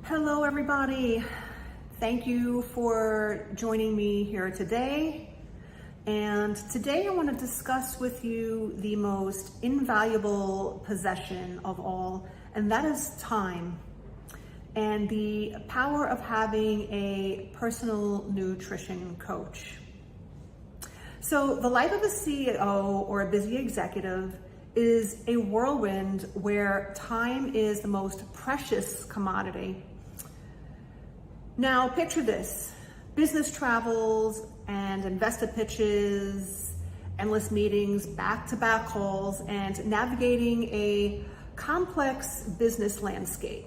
Hello, everybody. Thank you for joining me here today. And today I want to discuss with you the most invaluable possession of all, and that is time, and the power of having a personal nutrition coach. So the life of a CEO or a busy executive is a whirlwind where time is the most precious commodity. Now picture this: business travels and investor pitches, endless meetings, back-to-back calls, and navigating a complex business landscape.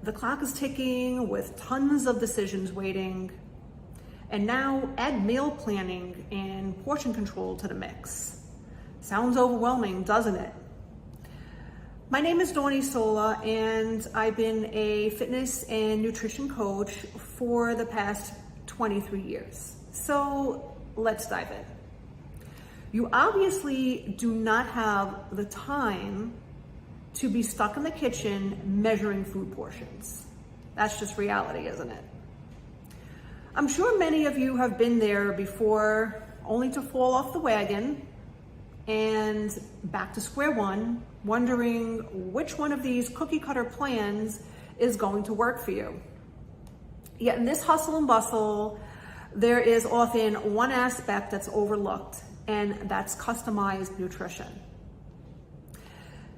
The clock is ticking with tons of decisions waiting. And now add meal planning and portion control to the mix. Sounds overwhelming, doesn't it? My name is Dawnnie Sola, and I've been a fitness and nutrition coach for the past 23 years. So let's dive in. You obviously do not have the time to be stuck in the kitchen measuring food portions. That's just reality, isn't it? I'm sure many of you have been there before, only to fall off the wagon and back to square one, wondering which one of these cookie cutter plans is going to work for you. Yet in this hustle and bustle, there is often one aspect that's overlooked, and that's customized nutrition.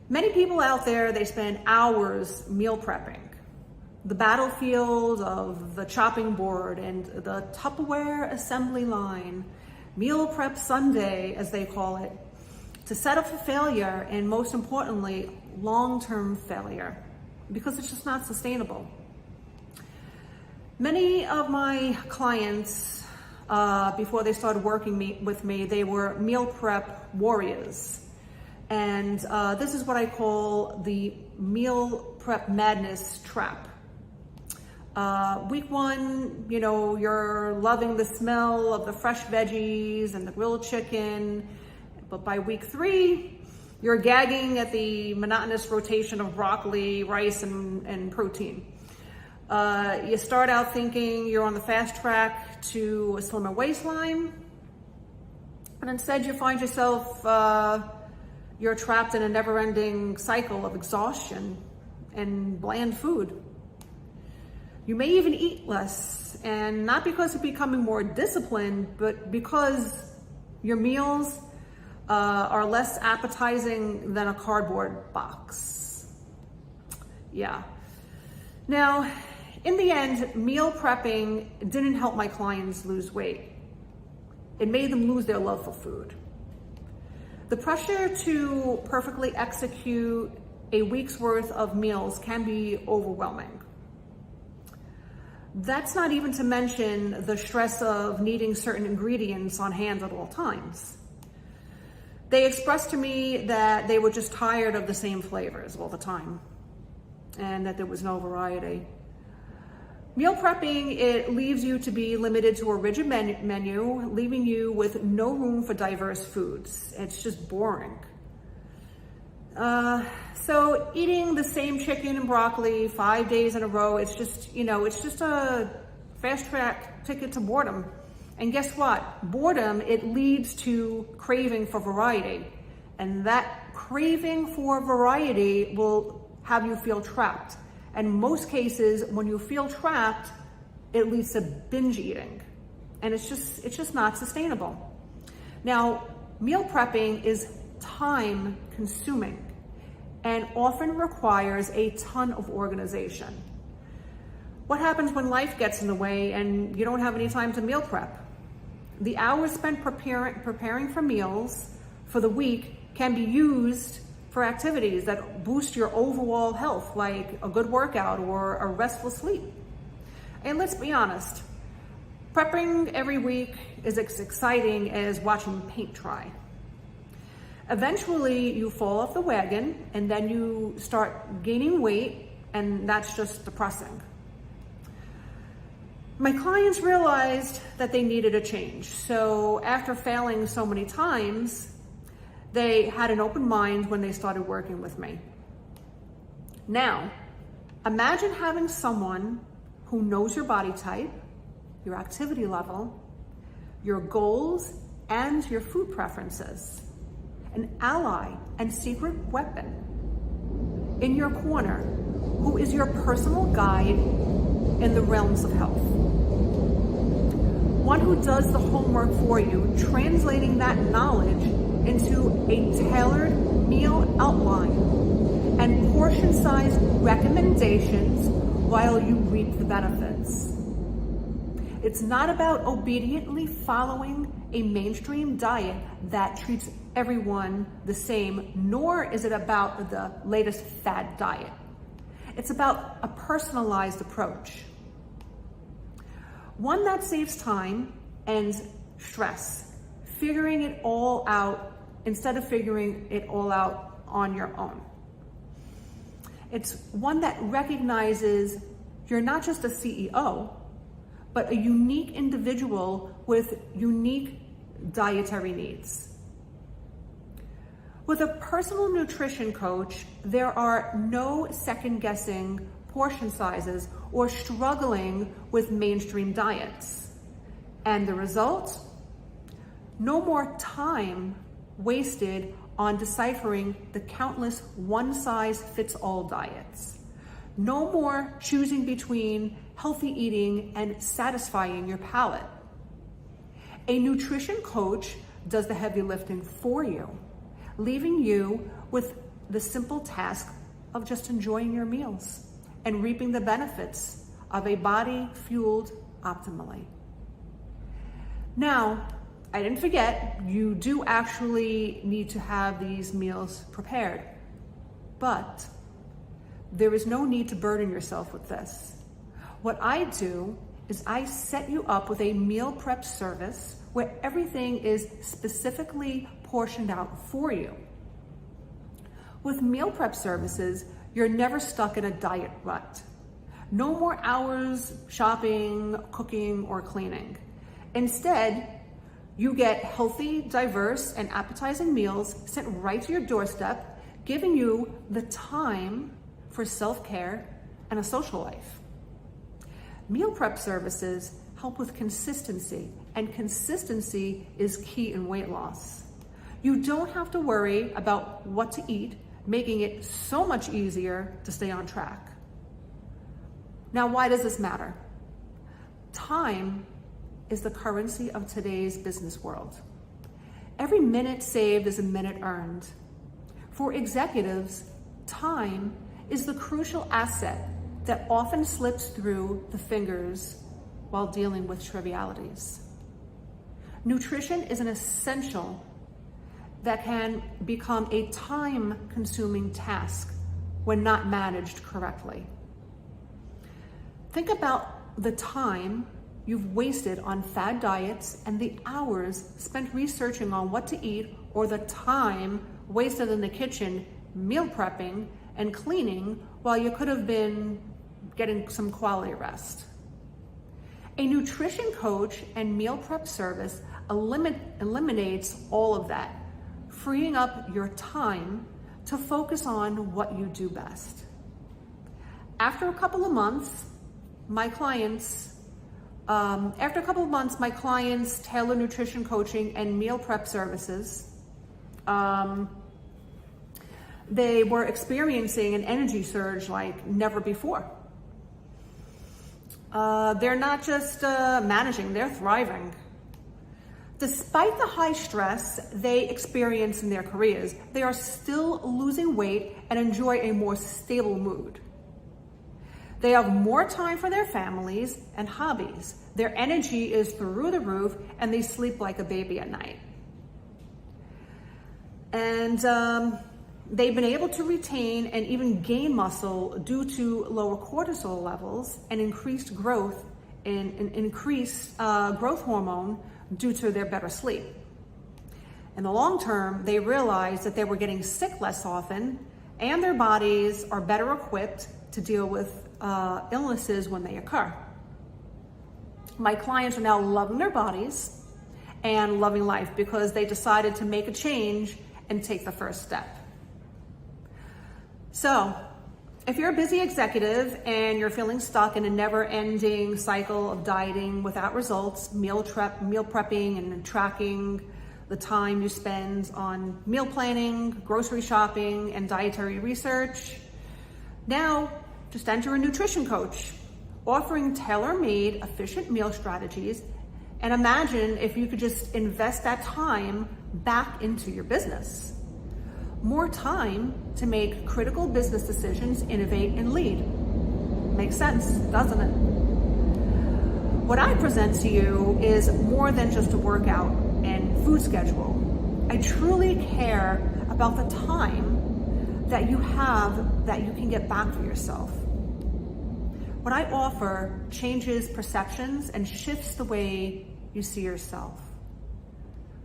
Many people out there, they spend hours meal prepping. The battlefield of the chopping board and the Tupperware assembly line, meal prep Sunday, as they call it, to set up for failure, and most importantly, long-term failure, because it's just not sustainable. Many of my clients, before they started working with me, they were meal prep warriors. And this is what I call the meal prep madness trap. Week one, you're loving the smell of the fresh veggies and the grilled chicken. But by week three, you're gagging at the monotonous rotation of broccoli, rice, and protein. You start out thinking you're on the fast track to a slimmer waistline, and instead you find yourself, you're trapped in a never-ending cycle of exhaustion and bland food. You may even eat less, and not because of becoming more disciplined, but because your meals are less appetizing than a cardboard box. Yeah. Now, in the end, meal prepping didn't help my clients lose weight. It made them lose their love for food. The pressure to perfectly execute a week's worth of meals can be overwhelming. That's not even to mention the stress of needing certain ingredients on hand at all times. They expressed to me that they were just tired of the same flavors all the time, and that there was no variety. Meal prepping, it leaves you to be limited to a rigid menu, leaving you with no room for diverse foods. It's just boring. So eating the same chicken and broccoli 5 days in a row, it's just a fast track ticket to boredom. And guess what? Boredom, it leads to craving for variety. And that craving for variety will have you feel trapped. And most cases, when you feel trapped, it leads to binge eating. And it's just not sustainable. Now, meal prepping is time consuming and often requires a ton of organization. What happens when life gets in the way and you don't have any time to meal prep? The hours spent preparing for meals for the week can be used for activities that boost your overall health, like a good workout or a restful sleep. And let's be honest, prepping every week is as exciting as watching paint dry. Eventually you fall off the wagon, and then you start gaining weight, and that's just depressing. My clients realized that they needed a change. So after failing so many times, they had an open mind when they started working with me. Now, Imagine having someone who knows your body type, your activity level, your goals, and your food preferences. An ally and secret weapon in your corner, who is your personal guide in the realms of health. One who does the homework for you, translating that knowledge into a tailored meal outline and portion-sized recommendations while you reap the benefits. It's not about obediently following a mainstream diet that treats everyone the same, nor is it about the latest fad diet. It's about a personalized approach. One that saves time and stress, figuring it all out instead of figuring it all out on your own. It's one that recognizes you're not just a CEO, but a unique individual with unique dietary needs. With a personal nutrition coach, there are no second-guessing portion sizes or struggling with mainstream diets. And the result? No more time wasted on deciphering the countless one-size-fits-all diets. No more choosing between healthy eating and satisfying your palate. A nutrition coach does the heavy lifting for you, leaving you with the simple task of just enjoying your meals and reaping the benefits of a body fueled optimally. Now, I didn't forget, you do actually need to have these meals prepared, but there is no need to burden yourself with this. What I do is I set you up with a meal prep service where everything is specifically portioned out for you. With meal prep services, you're never stuck in a diet rut. No more hours shopping, cooking, or cleaning. Instead, you get healthy, diverse, and appetizing meals sent right to your doorstep, giving you the time for self-care and a social life. Meal prep services help with consistency, and consistency is key in weight loss. You don't have to worry about what to eat, making it so much easier to stay on track. Now, why does this matter? Time is the currency of today's business world. Every minute saved is a minute earned. For executives, time is the crucial asset that often slips through the fingers while dealing with trivialities. Nutrition is an essential that can become a time-consuming task when not managed correctly. Think about the time you've wasted on fad diets and the hours spent researching on what to eat, or the time wasted in the kitchen meal prepping and cleaning while you could have been getting some quality rest. A nutrition coach and meal prep service eliminates all of that, freeing up your time to focus on what you do best. After a couple of months, my clients tailor nutrition coaching and meal prep services. They were experiencing an energy surge like never before. They're not just managing, they're thriving. Despite the high stress they experience in their careers, they are still losing weight and enjoy a more stable mood. They have more time for their families and hobbies. Their energy is through the roof, and they sleep like a baby at night. And they've been able to retain and even gain muscle due to lower cortisol levels and increased growth growth hormone due to their better sleep. In the long term, they realized that they were getting sick less often, and their bodies are better equipped to deal with illnesses when they occur. My clients are now loving their bodies and loving life because they decided to make a change and take the first step. So, If you're a busy executive and you're feeling stuck in a never-ending cycle of dieting without results, meal prepping and tracking the time you spend on meal planning, grocery shopping, and dietary research, now just enter a nutrition coach, offering tailor-made, efficient meal strategies. And imagine if you could just invest that time back into your business. More time to make critical business decisions, innovate, and lead. Makes sense, doesn't it? What I present to you is more than just a workout and food schedule. I truly care about the time that you have that you can get back for yourself. What I offer changes perceptions and shifts the way you see yourself.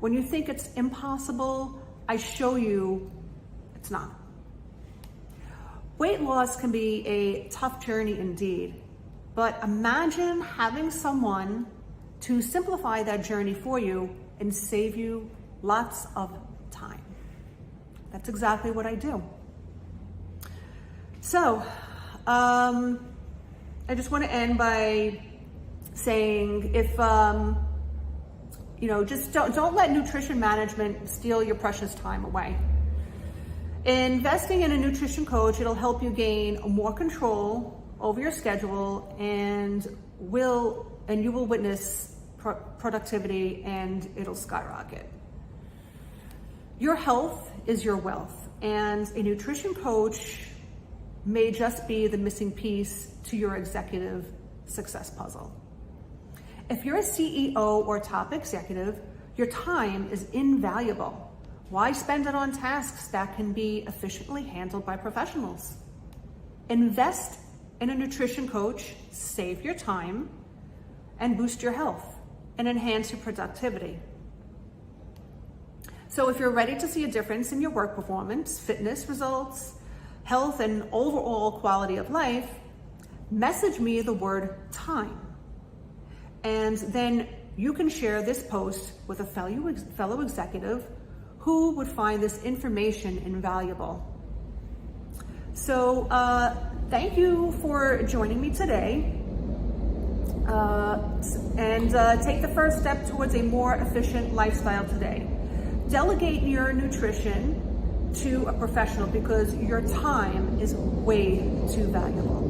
When you think it's impossible, I show you it's not. Weight loss can be a tough journey indeed, but imagine having someone to simplify that journey for you and save you lots of time. That's exactly what I do. So, I just want to end by saying, if just don't let nutrition management steal your precious time away. Investing in a nutrition coach, it'll help you gain more control over your schedule, and you will witness productivity, and it'll skyrocket. Your health is your wealth, and a nutrition coach may just be the missing piece to your executive success puzzle. If you're a CEO or top executive, your time is invaluable. Why spend it on tasks that can be efficiently handled by professionals? Invest in a nutrition coach, save your time, and boost your health and enhance your productivity. So if you're ready to see a difference in your work performance, fitness results, health, and overall quality of life, message me the word time. And then you can share this post with a fellow executive who would find this information invaluable. So thank you for joining me today. Take the first step towards a more efficient lifestyle today. Delegate your nutrition to a professional because your time is way too valuable.